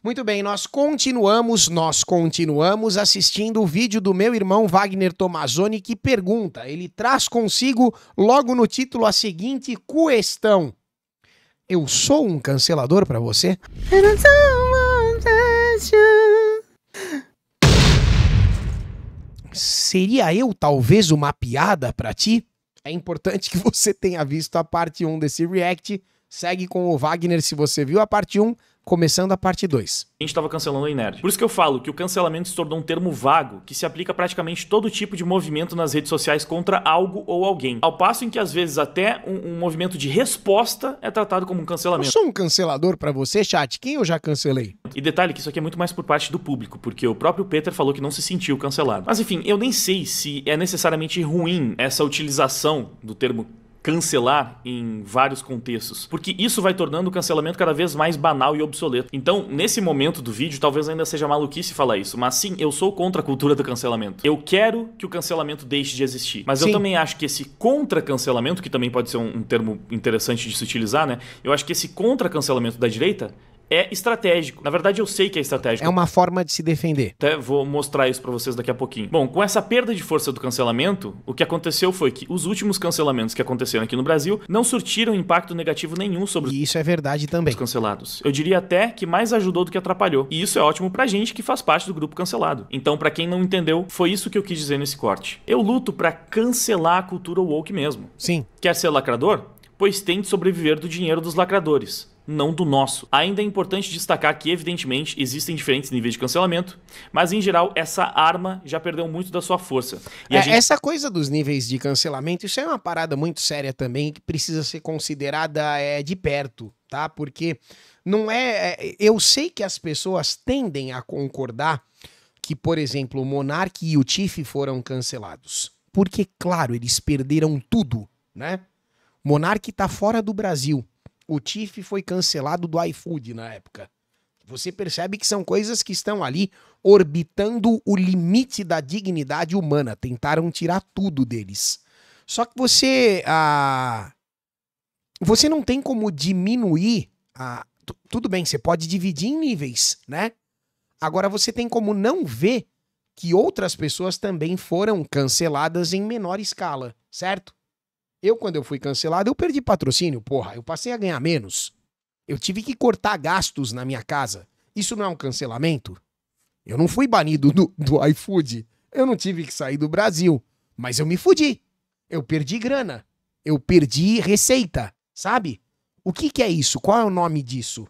Muito bem, nós continuamos assistindo o vídeo do meu irmão Wagner Tomazoni que pergunta, ele traz consigo logo no título a seguinte questão: eu sou um cancelador pra você? Seria eu talvez uma piada pra ti? É importante que você tenha visto a parte 1 desse react. Segue com o Wagner se você viu a parte 1, começando a parte 2. A gente estava cancelando o Nerd. Por isso que eu falo que o cancelamento se tornou um termo vago que se aplica a praticamente todo tipo de movimento nas redes sociais contra algo ou alguém. Ao passo em que às vezes até um movimento de resposta é tratado como um cancelamento. Eu sou um cancelador pra você, chat? Quem eu já cancelei? E detalhe que isso aqui é muito mais por parte do público, porque o próprio Peter falou que não se sentiu cancelado. Mas enfim, eu nem sei se é necessariamente ruim essa utilização do termo cancelar em vários contextos, porque isso vai tornando o cancelamento cada vez mais banal e obsoleto. Então, nesse momento do vídeo, talvez ainda seja maluquice falar isso, mas sim, eu sou contra a cultura do cancelamento. Eu quero que o cancelamento deixe de existir, mas eu também acho que esse contra-cancelamento, que também pode ser um termo interessante de se utilizar, né? Eu acho que esse contra-cancelamento da direita é estratégico. Na verdade, eu sei que é estratégico. É uma forma de se defender. Até vou mostrar isso pra vocês daqui a pouquinho. Bom, com essa perda de força do cancelamento, o que aconteceu foi que os últimos cancelamentos que aconteceram aqui no Brasil não surtiram impacto negativo nenhum sobre E isso é verdade também. os cancelados. Eu diria até que mais ajudou do que atrapalhou. E isso é ótimo pra gente que faz parte do grupo cancelado. Então, pra quem não entendeu, foi isso que eu quis dizer nesse corte. Eu luto pra cancelar a cultura woke mesmo. Sim. Quer ser lacrador? Pois tente sobreviver do dinheiro dos lacradores, não do nosso. Ainda é importante destacar que, evidentemente, existem diferentes níveis de cancelamento, mas, em geral, essa arma já perdeu muito da sua força. E Essa coisa dos níveis de cancelamento, isso é uma parada muito séria também, que precisa ser considerada de perto, tá? Porque não eu sei que as pessoas tendem a concordar que, por exemplo, o Monark e o Tiff foram cancelados. Porque, claro, eles perderam tudo, né? Monark tá fora do Brasil. O Tiff foi cancelado do iFood na época. Você percebe que são coisas que estão ali orbitando o limite da dignidade humana. Tentaram tirar tudo deles. Só que você não tem como diminuir. Tudo bem, você pode dividir em níveis, né? Agora você tem como não ver que outras pessoas também foram canceladas em menor escala, certo? Quando eu fui cancelado, eu perdi patrocínio, porra. Eu passei a ganhar menos. Eu tive que cortar gastos na minha casa. Isso não é um cancelamento? Eu não fui banido do iFood. Eu não tive que sair do Brasil. Mas eu me fudi. Eu perdi grana. Eu perdi receita, sabe? O que é isso? Qual é o nome disso?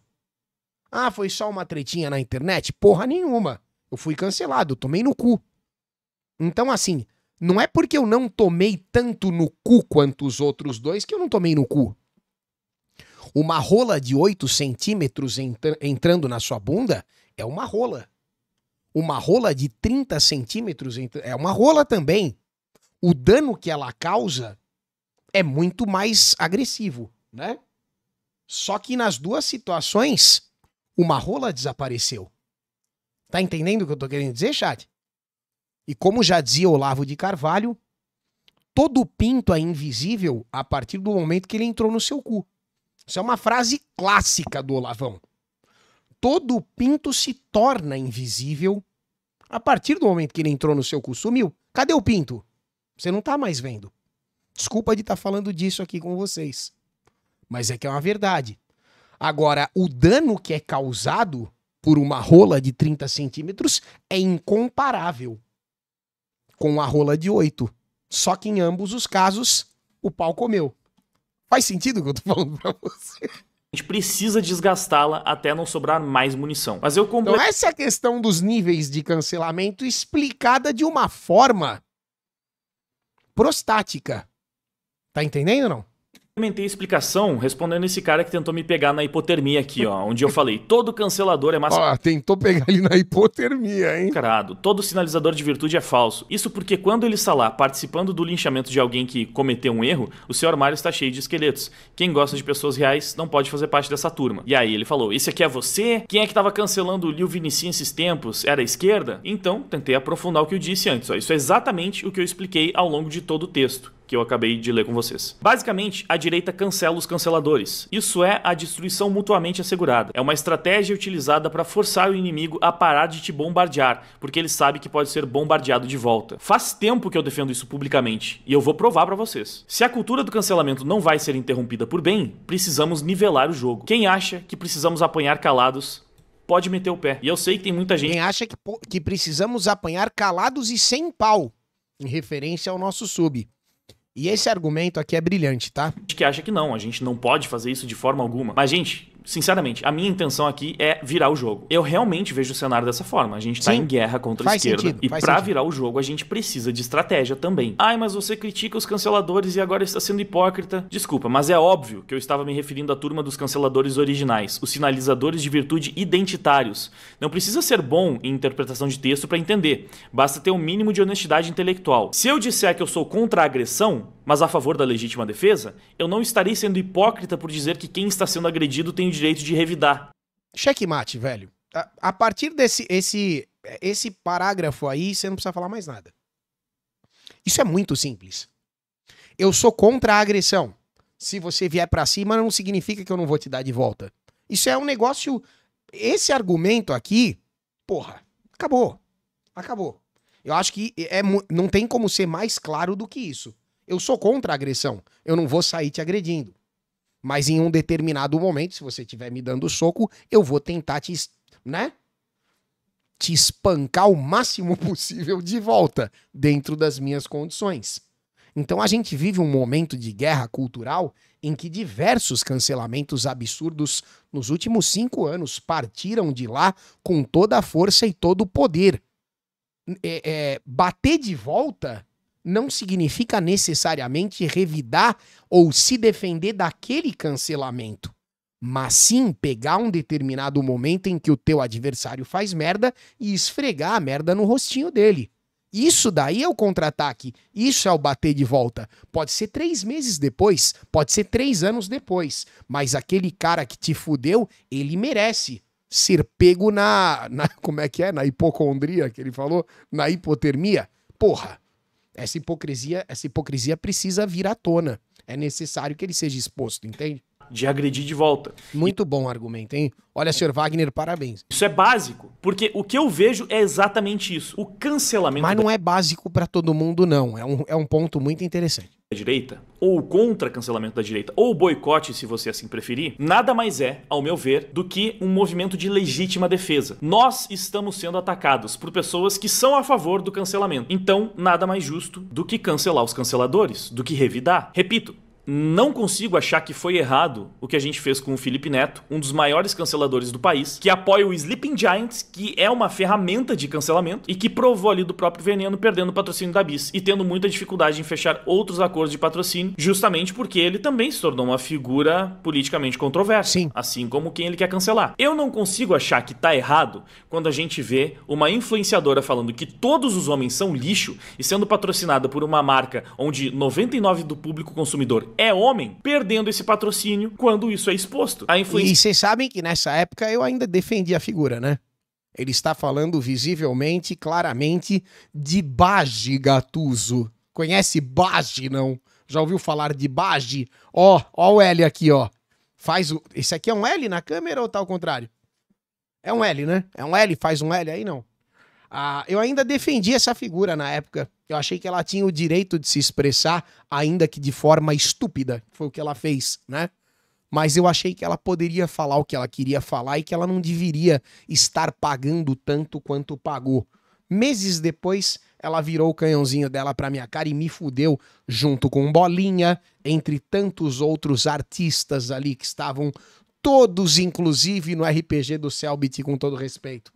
Ah, foi só uma tretinha na internet? Porra nenhuma. Eu fui cancelado, tomei no cu. Então, assim, não é porque eu não tomei tanto no cu quanto os outros dois que eu não tomei no cu. Uma rola de 8 centímetros entrando na sua bunda é uma rola. Uma rola de 30 centímetros é uma rola também. O dano que ela causa é muito mais agressivo, né? Só que nas duas situações, uma rola desapareceu. Tá entendendo o que eu tô querendo dizer, chat? E como já dizia Olavo de Carvalho, todo pinto é invisível a partir do momento que ele entrou no seu cu. Isso é uma frase clássica do Olavão. Todo pinto se torna invisível a partir do momento que ele entrou no seu cu. Sumiu. Cadê o pinto? Você não tá mais vendo. Desculpa de estar falando disso aqui com vocês. Mas é que é uma verdade. Agora, o dano que é causado por uma rola de 30 centímetros é incomparável com a rola de 8. Só que em ambos os casos, o pau comeu. Faz sentido o que eu tô falando pra você? A gente precisa desgastá-la até não sobrar mais munição. Mas eu Então essa é a questão dos níveis de cancelamento explicada de uma forma prostática. Tá entendendo ou não? Comentei a explicação respondendo esse cara que tentou me pegar na hipotermia aqui, ó. Onde eu falei, todo cancelador é Ó, tentou pegar ele na hipotermia, hein? mascarado. Todo sinalizador de virtude é falso. Isso porque quando ele está lá participando do linchamento de alguém que cometeu um erro, o seu armário está cheio de esqueletos. Quem gosta de pessoas reais não pode fazer parte dessa turma. E aí ele falou, esse aqui é você? Quem é que tava cancelando o Lil Vinicinho esses tempos? Era a esquerda? Então, tentei aprofundar o que eu disse antes, ó. Isso é exatamente o que eu expliquei ao longo de todo o texto. que eu acabei de ler com vocês. Basicamente, a direita cancela os canceladores. Isso é a destruição mutuamente assegurada. É uma estratégia utilizada para forçar o inimigo a parar de te bombardear, porque ele sabe que pode ser bombardeado de volta. Faz tempo que eu defendo isso publicamente, e eu vou provar para vocês. Se a cultura do cancelamento não vai ser interrompida por bem, precisamos nivelar o jogo. Quem acha que precisamos apanhar calados, pode meter o pé. E eu sei que tem muita gente... Quem acha que precisamos apanhar calados e sem pau, em referência ao nosso sub. E esse argumento aqui é brilhante, tá? Que acha que não, a gente não pode fazer isso de forma alguma. Mas, gente, sinceramente, a minha intenção aqui é virar o jogo. Eu realmente vejo o cenário dessa forma. A gente tá em guerra contra a esquerda. E pra virar o jogo, a gente precisa de estratégia também. Ai, mas você critica os canceladores e agora está sendo hipócrita. Desculpa, mas é óbvio que eu estava me referindo à turma dos canceladores originais, os sinalizadores de virtude identitários. Não precisa ser bom em interpretação de texto pra entender. Basta ter um mínimo de honestidade intelectual. Se eu disser que eu sou contra a agressão, mas a favor da legítima defesa, eu não estarei sendo hipócrita por dizer que quem está sendo agredido tem o direito de revidar. Checkmate, velho. A partir desse parágrafo aí, você não precisa falar mais nada. Isso é muito simples. Eu sou contra a agressão. Se você vier pra cima, não significa que eu não vou te dar de volta. Isso é um negócio... Esse argumento aqui, porra, acabou. Acabou. Eu acho que não tem como ser mais claro do que isso. Eu sou contra a agressão. Eu não vou sair te agredindo. Mas em um determinado momento, se você estiver me dando soco, eu vou tentar te espancar o máximo possível de volta, dentro das minhas condições. Então a gente vive um momento de guerra cultural em que diversos cancelamentos absurdos nos últimos 5 anos partiram de lá com toda a força e todo o poder. Bater de volta não significa necessariamente revidar ou se defender daquele cancelamento, mas sim pegar um determinado momento em que o teu adversário faz merda e esfregar a merda no rostinho dele. Isso daí é o contra-ataque, isso é o bater de volta. Pode ser 3 meses depois, pode ser 3 anos depois, mas aquele cara que te fudeu, ele merece ser pego como é que é? Na hipocondria que ele falou? Na hipotermia? Porra! Essa hipocrisia precisa vir à tona. É necessário que ele seja exposto, entende? De agredir de volta. Muito bom argumento, hein? Olha, Sr. Wagner, parabéns. Isso é básico, porque o que eu vejo é exatamente isso. O cancelamento... Mas não é básico pra todo mundo, não. É um ponto muito interessante. Da direita, ou contra cancelamento da direita, ou boicote, se você assim preferir, nada mais é, ao meu ver, do que um movimento de legítima defesa. Nós estamos sendo atacados por pessoas que são a favor do cancelamento. Então, nada mais justo do que cancelar os canceladores, do que revidar. Repito, não consigo achar que foi errado o que a gente fez com o Felipe Neto, um dos maiores canceladores do país, que apoia o Sleeping Giants, que é uma ferramenta de cancelamento e que provou ali do próprio veneno perdendo o patrocínio da Bis e tendo muita dificuldade em fechar outros acordos de patrocínio, justamente porque ele também se tornou uma figura politicamente controversa, sim, assim como quem ele quer cancelar. Eu não consigo achar que tá errado quando a gente vê uma influenciadora falando que todos os homens são lixo e sendo patrocinada por uma marca onde 99% do público consumidor é homem, perdendo esse patrocínio quando isso é exposto. E vocês sabem que nessa época eu ainda defendi a figura, né? Ele está falando visivelmente, claramente, de Baji Gattuso. Conhece Baji, não? Já ouviu falar de Baji? Ó o L aqui, ó. Esse aqui é um L na câmera ou tá ao contrário? É um L, né? É um L, faz um L aí, não. Eu ainda defendi essa figura na época. Eu achei que ela tinha o direito de se expressar, ainda que de forma estúpida. Foi o que ela fez, né? Mas eu achei que ela poderia falar o que ela queria falar e que ela não deveria estar pagando tanto quanto pagou. Meses depois, ela virou o canhãozinho dela pra minha cara e me fudeu junto com Bolinha, entre tantos outros artistas ali que estavam todos, inclusive, no RPG do Cellbit, com todo respeito.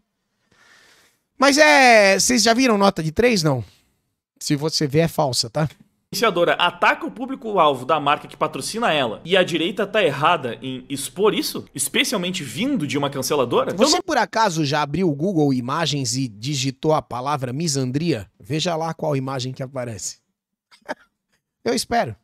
Mas vocês já viram nota de 3, não? Se você ver, é falsa, tá? Influenciadora ataca o público-alvo da marca que patrocina ela e a direita tá errada em expor isso? Especialmente vindo de uma canceladora? Você por acaso já abriu o Google Imagens e digitou a palavra misandria? Veja lá qual imagem que aparece. Eu espero.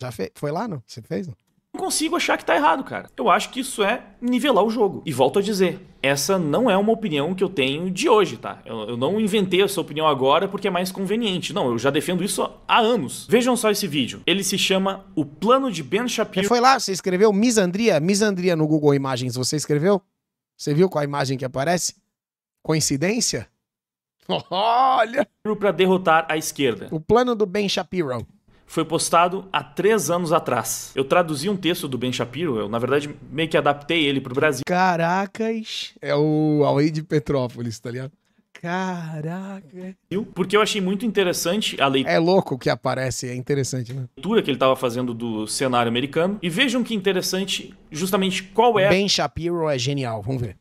Já foi lá, não? Você fez, não? Não consigo achar que tá errado, cara. Eu acho que isso é nivelar o jogo. E volto a dizer, essa não é uma opinião que eu tenho de hoje, tá? Eu não inventei essa opinião agora porque é mais conveniente. Não, eu já defendo isso há anos. Vejam só esse vídeo. Ele se chama O Plano de Ben Shapiro. Você foi lá, você escreveu misandria? Misandria no Google Imagens, você escreveu? Você viu qual a imagem que aparece? Coincidência? Olha! Para derrotar a esquerda. O plano do Ben Shapiro. Foi postado há 3 anos atrás. Eu traduzi um texto do Ben Shapiro, eu na verdade meio que adaptei ele pro Brasil. Caracas, é o Away de Petrópolis, tá ligado? Caraca. Porque eu achei muito interessante a leitura. É louco o que aparece, é interessante, né? Que ele estava fazendo do cenário americano. E vejam que interessante justamente qual é... Ben Shapiro é genial, vamos ver.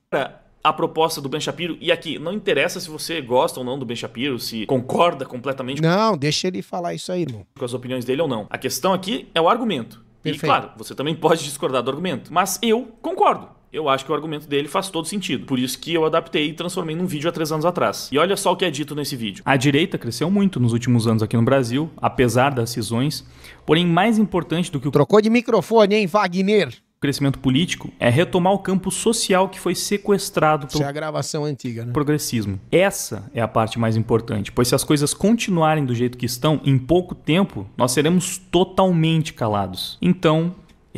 A proposta do Ben Shapiro, e aqui, não interessa se você gosta ou não do Ben Shapiro, se concorda completamente Não, deixa ele falar isso aí, irmão. com as opiniões dele ou não. A questão aqui é o argumento. Perfeito. E claro, você também pode discordar do argumento, mas eu concordo. Eu acho que o argumento dele faz todo sentido. Por isso que eu adaptei e transformei num vídeo há 3 anos atrás. E olha só o que é dito nesse vídeo. A direita cresceu muito nos últimos anos aqui no Brasil, apesar das cisões. Porém, mais importante do que o Trocou de microfone, hein, Wagner? crescimento político é retomar o campo social que foi sequestrado Isso pelo é a gravação antiga, né? progressismo. Essa é a parte mais importante, pois se as coisas continuarem do jeito que estão, em pouco tempo nós seremos totalmente calados. Então,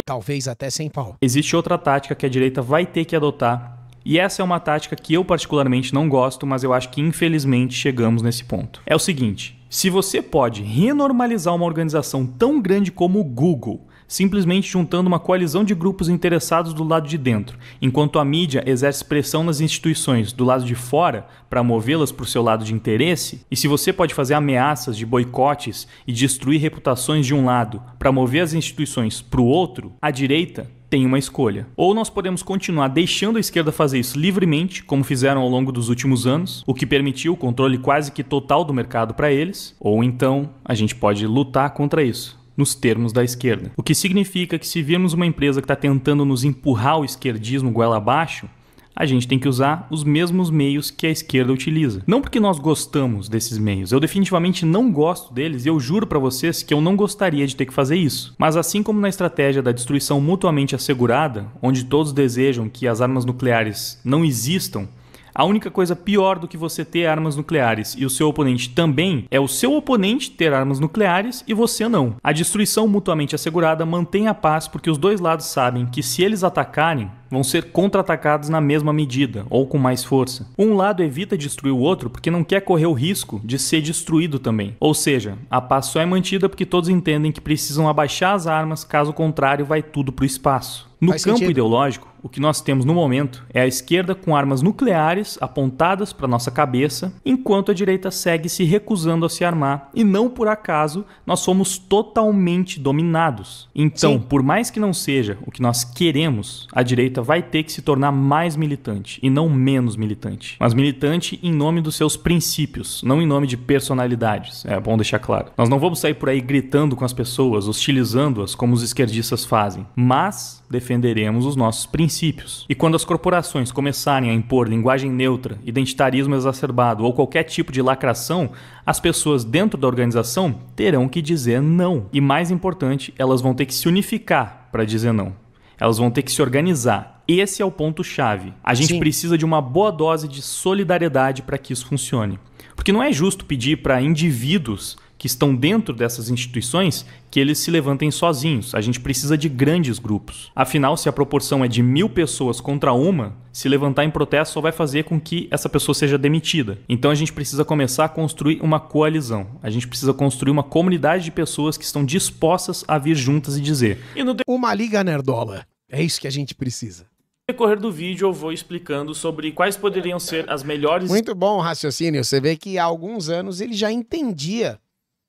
Talvez até sem pau. existe outra tática que a direita vai ter que adotar, e essa é uma tática que eu particularmente não gosto, mas eu acho que infelizmente chegamos nesse ponto. É o seguinte, se você pode renormalizar uma organização tão grande como o Google, simplesmente juntando uma coalizão de grupos interessados do lado de dentro, enquanto a mídia exerce pressão nas instituições do lado de fora para movê-las para o seu lado de interesse, e se você pode fazer ameaças de boicotes e destruir reputações de um lado para mover as instituições para o outro, a direita tem uma escolha. Ou nós podemos continuar deixando a esquerda fazer isso livremente, como fizeram ao longo dos últimos anos, o que permitiu o controle quase que total do mercado para eles, ou então a gente pode lutar contra isso, nos termos da esquerda. O que significa que se virmos uma empresa que está tentando nos empurrar o esquerdismo goela abaixo, a gente tem que usar os mesmos meios que a esquerda utiliza. Não porque nós gostamos desses meios, eu definitivamente não gosto deles e eu juro para vocês que eu não gostaria de ter que fazer isso. Mas assim como na estratégia da destruição mutuamente assegurada, onde todos desejam que as armas nucleares não existam, a única coisa pior do que você ter armas nucleares e o seu oponente também é o seu oponente ter armas nucleares e você não. A destruição mutuamente assegurada mantém a paz porque os dois lados sabem que se eles atacarem, vão ser contra-atacados na mesma medida ou com mais força. Um lado evita destruir o outro porque não quer correr o risco de ser destruído também. Ou seja, a paz só é mantida porque todos entendem que precisam abaixar as armas, caso contrário vai tudo para o espaço. No campo ideológico, o que nós temos no momento é a esquerda com armas nucleares apontadas para nossa cabeça, enquanto a direita segue se recusando a se armar, e não por acaso nós somos totalmente dominados. Então, por mais que não seja o que nós queremos, a direita vai ter que se tornar mais militante e não menos militante. Mas militante em nome dos seus princípios, não em nome de personalidades. É bom deixar claro. Nós não vamos sair por aí gritando com as pessoas, hostilizando-as como os esquerdistas fazem, mas defenderemos os nossos princípios. E quando as corporações começarem a impor linguagem neutra, identitarismo exacerbado ou qualquer tipo de lacração, as pessoas dentro da organização terão que dizer não. E mais importante, elas vão ter que se unificar para dizer não. Elas vão ter que se organizar. Esse é o ponto-chave. A gente precisa de uma boa dose de solidariedade para que isso funcione. Porque não é justo pedir para indivíduos que estão dentro dessas instituições que eles se levantem sozinhos. A gente precisa de grandes grupos. Afinal, se a proporção é de 1000 pessoas contra uma, se levantar em protesto só vai fazer com que essa pessoa seja demitida. Então a gente precisa começar a construir uma coalizão. A gente precisa construir uma comunidade de pessoas que estão dispostas a vir juntas e dizer... Uma liga nerdola. É isso que a gente precisa. No decorrer do vídeo eu vou explicando sobre quais poderiam ser as melhores... Muito bom o raciocínio. Você vê que há alguns anos ele já entendia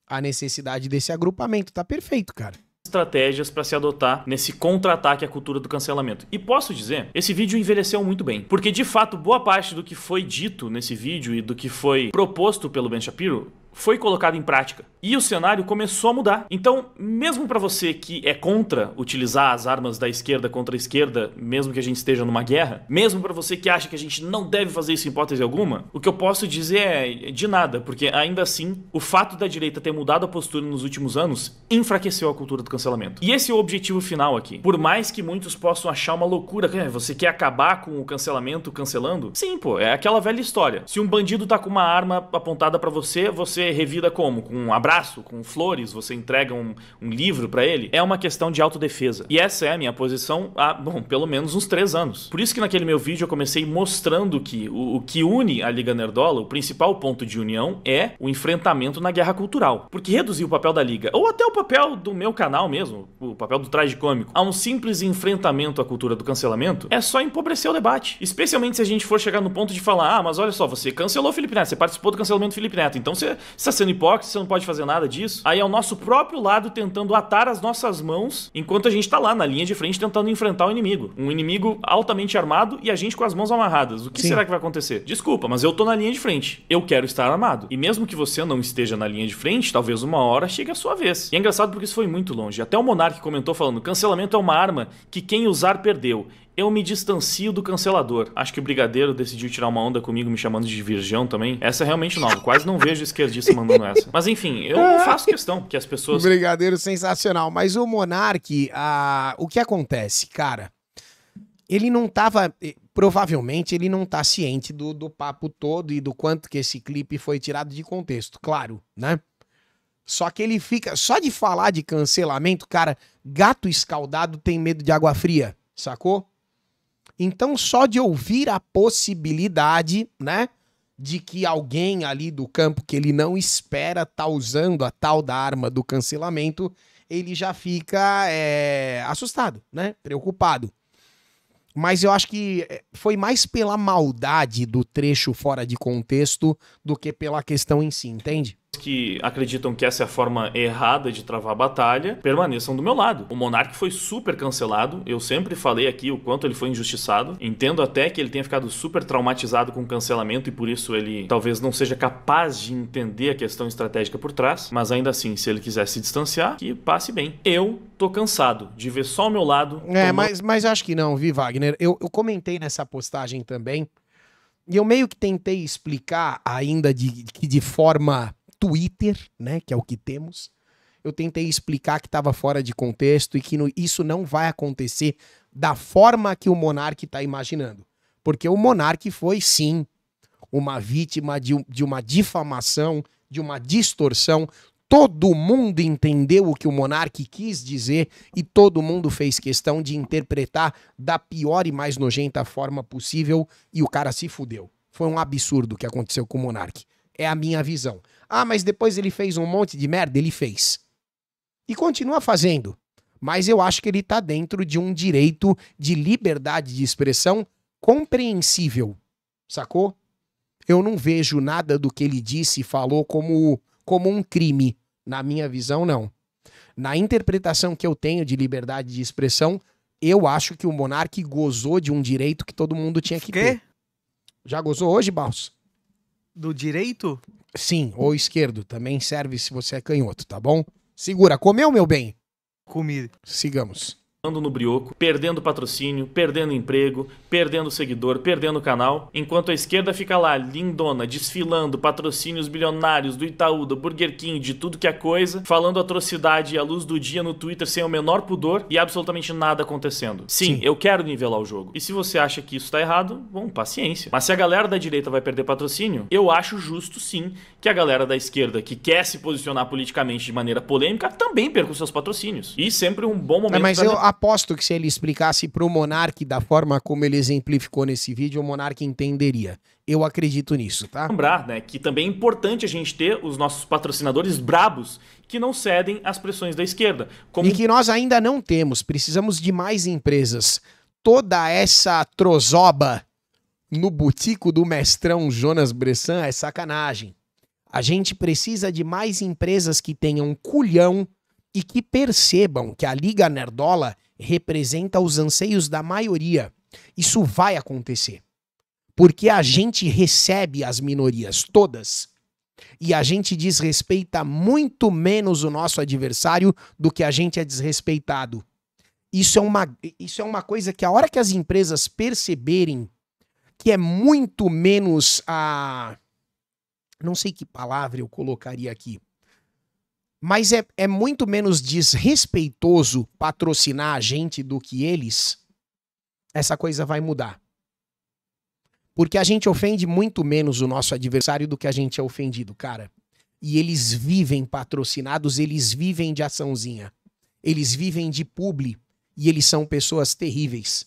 a necessidade desse agrupamento. Tá perfeito, cara. Estratégias para se adotar nesse contra-ataque à cultura do cancelamento. E posso dizer, esse vídeo envelheceu muito bem. Porque, de fato, boa parte do que foi dito nesse vídeo e do que foi proposto pelo Ben Shapiro foi colocado em prática. E o cenário começou a mudar. Então, mesmo para você que é contra utilizar as armas da esquerda contra a esquerda, mesmo que a gente esteja numa guerra, mesmo para você que acha que a gente não deve fazer isso em hipótese alguma, o que eu posso dizer é de nada, porque ainda assim, o fato da direita ter mudado a postura nos últimos anos enfraqueceu a cultura do cancelamento. E esse é o objetivo final aqui. Por mais que muitos possam achar uma loucura, você quer acabar com o cancelamento cancelando? Sim, pô, é aquela velha história. Se um bandido tá com uma arma apontada para você, você revida como? Com um abraço, com flores, você entrega um livro para ele? É uma questão de autodefesa. E essa é a minha posição há, pelo menos uns 3 anos. Por isso que naquele meu vídeo eu comecei mostrando que o que une a Liga Nerdola, o principal ponto de união, é o enfrentamento na guerra cultural. Porque reduzir o papel da Liga, ou até o papel do meu canal mesmo, o papel do Tragicômico, a um simples enfrentamento à cultura do cancelamento, é só empobrecer o debate. Especialmente se a gente for chegar no ponto de falar, mas olha só, você cancelou o Felipe Neto, você participou do cancelamento do Felipe Neto, então você está sendo hipócrita, você não pode fazer nada disso. Aí é o nosso próprio lado tentando atar as nossas mãos, enquanto a gente tá lá na linha de frente tentando enfrentar o inimigo. Um inimigo altamente armado e a gente com as mãos amarradas. O que será que vai acontecer? Desculpa, mas eu tô na linha de frente. Eu quero estar armado. E mesmo que você não esteja na linha de frente, talvez uma hora chegue a sua vez. E é engraçado porque isso foi muito longe. Até o Monark comentou falando, cancelamento é uma arma que quem usar perdeu. Eu me distancio do cancelador. Acho que o Brigadeiro decidiu tirar uma onda comigo me chamando de virgão também. Essa é realmente nova. Quase não vejo esquerdista mandando essa. Mas enfim, eu faço questão que as pessoas... Brigadeiro sensacional. Mas o Monark, o que acontece, cara? Ele não tava... Provavelmente ele não tá ciente do papo todo e do quanto que esse clipe foi tirado de contexto. Claro, né? Só que ele fica... Só de falar de cancelamento, cara, gato escaldado tem medo de água fria. Sacou? Então, só de ouvir a possibilidade, né, de que alguém ali do campo que ele não espera tá usando a tal da arma do cancelamento, ele já fica assustado, né, preocupado. Mas eu acho que foi mais pela maldade do trecho fora de contexto do que pela questão em si, entende? Que acreditam que essa é a forma errada de travar a batalha, permaneçam do meu lado. O Monark foi super cancelado, eu sempre falei aqui o quanto ele foi injustiçado, entendo até que ele tenha ficado super traumatizado com o cancelamento e por isso ele talvez não seja capaz de entender a questão estratégica por trás, mas ainda assim, se ele quiser se distanciar, que passe bem. Eu tô cansado de ver só o meu lado. Mas acho que não, viu, Wagner? Eu comentei nessa postagem também, e eu meio que tentei explicar ainda de forma... Twitter, né, que é o que temos, eu tentei explicar que estava fora de contexto e que isso não vai acontecer da forma que o Monark está imaginando. Porque o Monark foi, sim, uma vítima de uma difamação, de uma distorção. Todo mundo entendeu o que o Monark quis dizer e todo mundo fez questão de interpretar da pior e mais nojenta forma possível e o cara se fudeu. Foi um absurdo o que aconteceu com o Monark. É a minha visão. Mas depois ele fez um monte de merda? Ele fez. E continua fazendo. Mas eu acho que ele tá dentro de um direito de liberdade de expressão compreensível. Sacou? Eu não vejo nada do que ele disse e falou como um crime. Na minha visão, não. Na interpretação que eu tenho de liberdade de expressão, eu acho que o Monark gozou de um direito que todo mundo tinha que ter. Já gozou hoje, Baus? Do direito? Sim, ou esquerdo. Também serve se você é canhoto, tá bom? Segura. Comeu, meu bem? Comi. Sigamos. No brioco, perdendo patrocínio, perdendo emprego, perdendo seguidor, perdendo canal, enquanto a esquerda fica lá, lindona, desfilando patrocínios bilionários do Itaú, do Burger King, de tudo que é coisa, falando atrocidade à luz do dia no Twitter sem o menor pudor e absolutamente nada acontecendo. Sim, eu quero nivelar o jogo. E se você acha que isso tá errado, bom, paciência. Mas se a galera da direita vai perder patrocínio, eu acho justo sim que a galera da esquerda que quer se posicionar politicamente de maneira polêmica também perca os seus patrocínios. E sempre um bom momento mas eu aposto que se ele explicasse pro Monark da forma como ele exemplificou nesse vídeo, o Monark entenderia. Eu acredito nisso, tá? Lembrar, né, que também é importante a gente ter os nossos patrocinadores brabos que não cedem às pressões da esquerda. E que nós ainda não temos. Precisamos de mais empresas. Toda essa trozoba no butico do mestrão Jonas Bressan é sacanagem. A gente precisa de mais empresas que tenham culhão e que percebam que a Liga Nerdola representa os anseios da maioria. Isso vai acontecer. Porque a gente recebe as minorias todas. E a gente desrespeita muito menos o nosso adversário do que a gente é desrespeitado. Isso é uma coisa que a hora que as empresas perceberem que é muito menos não sei que palavra eu colocaria aqui. Mas é muito menos desrespeitoso patrocinar a gente do que eles, essa coisa vai mudar. Porque a gente ofende muito menos o nosso adversário do que a gente é ofendido, cara. E eles vivem patrocinados, eles vivem de açãozinha. Eles vivem de publi e eles são pessoas terríveis.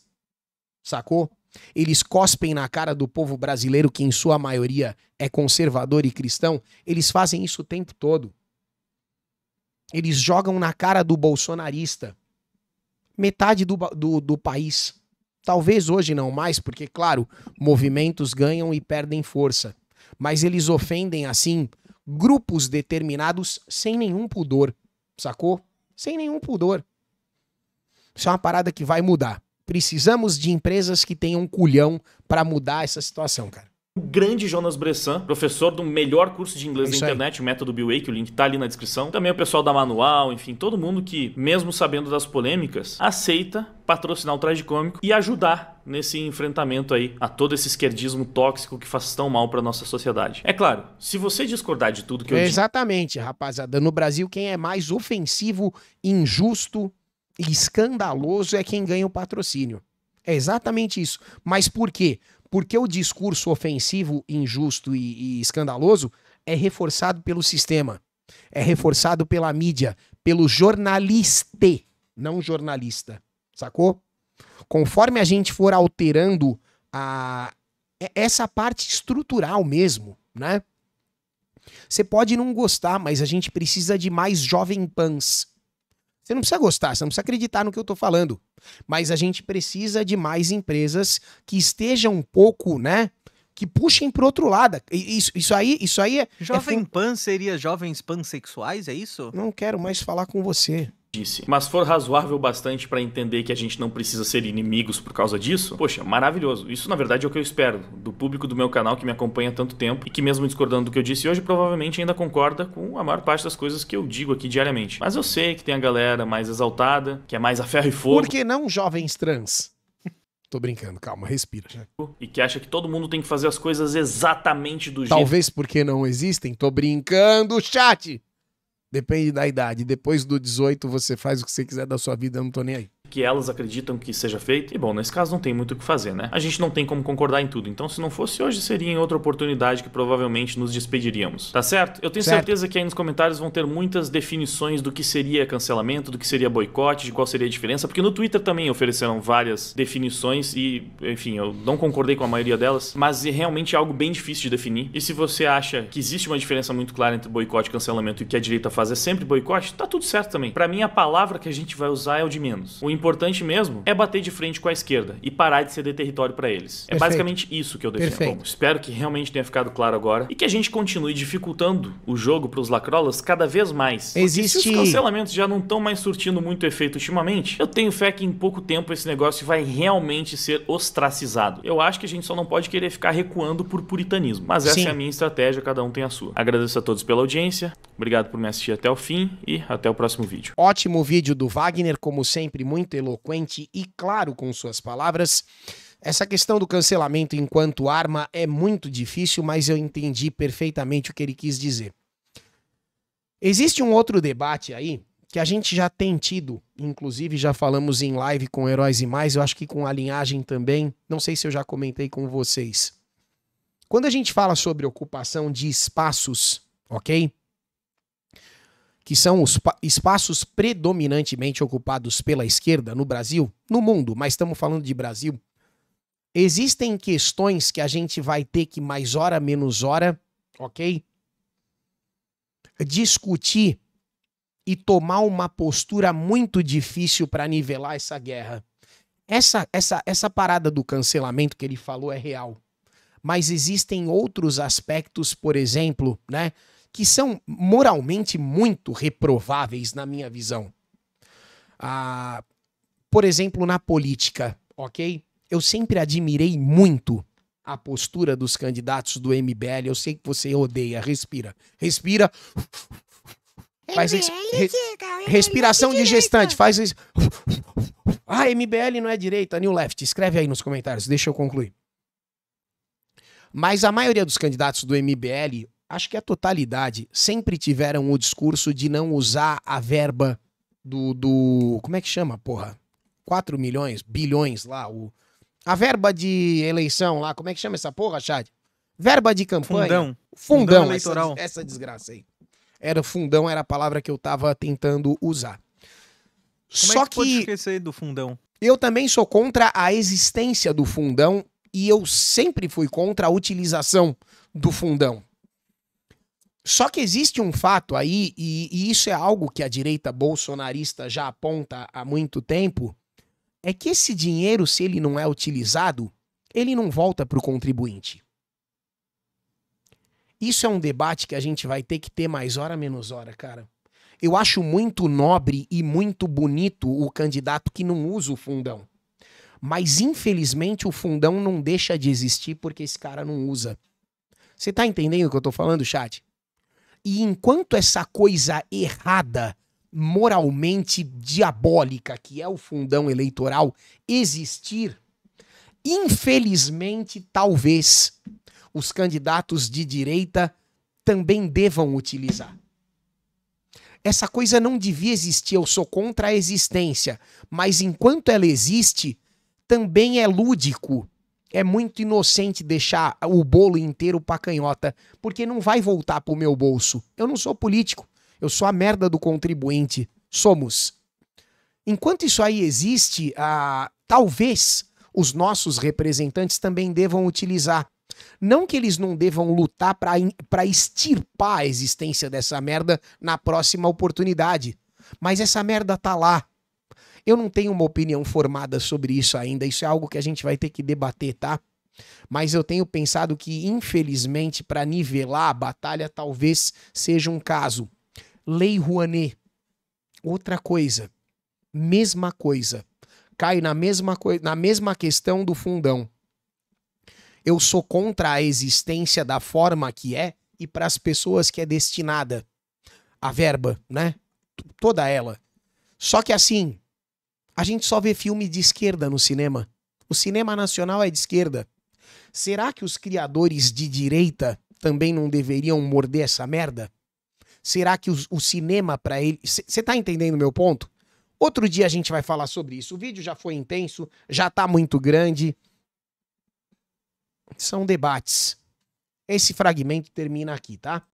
Sacou? Eles cospem na cara do povo brasileiro, que em sua maioria é conservador e cristão. Eles fazem isso o tempo todo. Eles jogam na cara do bolsonarista. Metade do país. Talvez hoje não mais, porque, claro, movimentos ganham e perdem força. Mas eles ofendem, assim, grupos determinados sem nenhum pudor. Sacou? Sem nenhum pudor. Isso é uma parada que vai mudar. Precisamos de empresas que tenham culhão pra mudar essa situação, cara. O grande Jonas Bressan, professor do melhor curso de inglês da Isso aí. internet, o Método Bill-Wake, o link tá ali na descrição. Também o pessoal da Manual, enfim, todo mundo que, mesmo sabendo das polêmicas, aceita patrocinar o Tragicômico e ajudar nesse enfrentamento aí a todo esse esquerdismo tóxico que faz tão mal pra nossa sociedade. É claro, se você discordar de tudo que eu digo... Exatamente, rapaziada. No Brasil, quem é mais ofensivo, injusto e escandaloso é quem ganha o patrocínio. É exatamente isso. Mas por quê? Porque o discurso ofensivo, injusto e escandaloso é reforçado pelo sistema. É reforçado pela mídia, pelo jornalista, não jornalista. Sacou? Conforme a gente for alterando essa parte estrutural mesmo, né? Você pode não gostar, mas a gente precisa de mais jovem pans. Você não precisa gostar, você não precisa acreditar no que eu tô falando. Mas a gente precisa de mais empresas que estejam um pouco, né? Que puxem pro outro lado. Isso aí é... Jovem Pan seria jovens pansexuais, é isso? Não quero mais falar com você. Mas for razoável bastante pra entender que a gente não precisa ser inimigos por causa disso, poxa, maravilhoso. Isso na verdade é o que eu espero do público do meu canal que me acompanha há tanto tempo e que mesmo discordando do que eu disse hoje, provavelmente ainda concorda com a maior parte das coisas que eu digo aqui diariamente. Mas eu sei que tem a galera mais exaltada, que é mais a ferro e fogo. Por que não jovens trans? Tô brincando, calma, respira. E que acha que todo mundo tem que fazer as coisas exatamente do jeito. Talvez porque não existem, tô brincando, chat! Depende da idade. Depois do 18 você faz o que você quiser da sua vida, eu não tô nem aí. Que elas acreditam que seja feito. E bom, nesse caso não tem muito o que fazer, né? A gente não tem como concordar em tudo. Então se não fosse hoje, seria em outra oportunidade que provavelmente nos despediríamos. Tá certo? Eu tenho certeza que aí nos comentários vão ter muitas definições do que seria cancelamento, do que seria boicote, de qual seria a diferença. Porque no Twitter também ofereceram várias definições e, enfim, eu não concordei com a maioria delas. Mas realmente é algo bem difícil de definir. E se você acha que existe uma diferença muito clara entre boicote e cancelamento e que a direita faz é sempre boicote, tá tudo certo também. Pra mim, a palavra que a gente vai usar é o de menos. O importante mesmo é bater de frente com a esquerda e parar de ceder território pra eles. É basicamente isso que eu defendo. Bom, espero que realmente tenha ficado claro agora e que a gente continue dificultando o jogo pros lacrolas cada vez mais. Existe... Se os cancelamentos já não estão mais surtindo muito efeito ultimamente, eu tenho fé que em pouco tempo esse negócio vai realmente ser ostracizado. Eu acho que a gente só não pode querer ficar recuando por puritanismo. Mas essa é a minha estratégia, cada um tem a sua. Agradeço a todos pela audiência, obrigado por me assistir até o fim e até o próximo vídeo. Ótimo vídeo do Wagner, como sempre, muito eloquente e claro com suas palavras. Essa questão do cancelamento enquanto arma é muito difícil, mas eu entendi perfeitamente o que ele quis dizer. Existe um outro debate aí que a gente já tem tido, inclusive já falamos em live com Heróis e Mais, eu acho que com a linhagem também, não sei se eu já comentei com vocês. Quando a gente fala sobre ocupação de espaços, ok? Que são os espaços predominantemente ocupados pela esquerda no Brasil, no mundo, mas estamos falando de Brasil. Existem questões que a gente vai ter que mais hora menos hora, ok? Discutir e tomar uma postura muito difícil para nivelar essa guerra. Essa parada do cancelamento que ele falou é real. Mas existem outros aspectos, por exemplo, né? Que são moralmente muito reprováveis na minha visão. Por exemplo, na política, ok? Eu sempre admirei muito a postura dos candidatos do MBL. Eu sei que você odeia. Respira. Respira. Faz isso. Respiração de gestante. Faz isso. Ah, MBL não é direita, New Left. Escreve aí nos comentários. Deixa eu concluir. Mas a maioria dos candidatos do MBL, acho que a totalidade, sempre tiveram o discurso de não usar a verba do como é que chama, porra? 4 milhões, bilhões lá, a verba de eleição lá, como é que chama essa porra, Chad? Verba de campanha. Fundão eleitoral. Essa desgraça aí. Fundão era a palavra que eu tava tentando usar. Como é que pode esquecer do fundão? Eu também sou contra a existência do fundão e eu sempre fui contra a utilização do fundão. Só que existe um fato aí, e isso é algo que a direita bolsonarista já aponta há muito tempo, é que esse dinheiro, se ele não é utilizado, ele não volta para o contribuinte. Isso é um debate que a gente vai ter que ter mais hora menos hora, cara. Eu acho muito nobre e muito bonito o candidato que não usa o fundão. Mas, infelizmente, o fundão não deixa de existir porque esse cara não usa. Você tá entendendo o que eu tô falando, chat? E enquanto essa coisa errada, moralmente diabólica, que é o fundão eleitoral, existir, infelizmente, talvez, os candidatos de direita também devam utilizar. Essa coisa não devia existir, eu sou contra a existência, mas enquanto ela existe, também é lúdico. É muito inocente deixar o bolo inteiro pra canhota, porque não vai voltar pro meu bolso. Eu não sou político, eu sou a merda do contribuinte. Somos. Enquanto isso aí existe, talvez os nossos representantes também devam utilizar. Não que eles não devam lutar pra extirpar a existência dessa merda na próxima oportunidade, mas essa merda tá lá. Eu não tenho uma opinião formada sobre isso ainda, isso é algo que a gente vai ter que debater, tá? Mas eu tenho pensado que, infelizmente, para nivelar a batalha, talvez seja um caso. Lei Rouanet, outra coisa, mesma coisa, cai na mesma questão do fundão. Eu sou contra a existência da forma que é e para as pessoas que é destinada a verba, né? Toda ela. Só que assim, a gente só vê filme de esquerda no cinema. O cinema nacional é de esquerda. Será que os criadores de direita também não deveriam morder essa merda? Será que o cinema para ele... Você tá entendendo o meu ponto? Outro dia a gente vai falar sobre isso. O vídeo já foi intenso, já tá muito grande. São debates. Esse fragmento termina aqui, tá?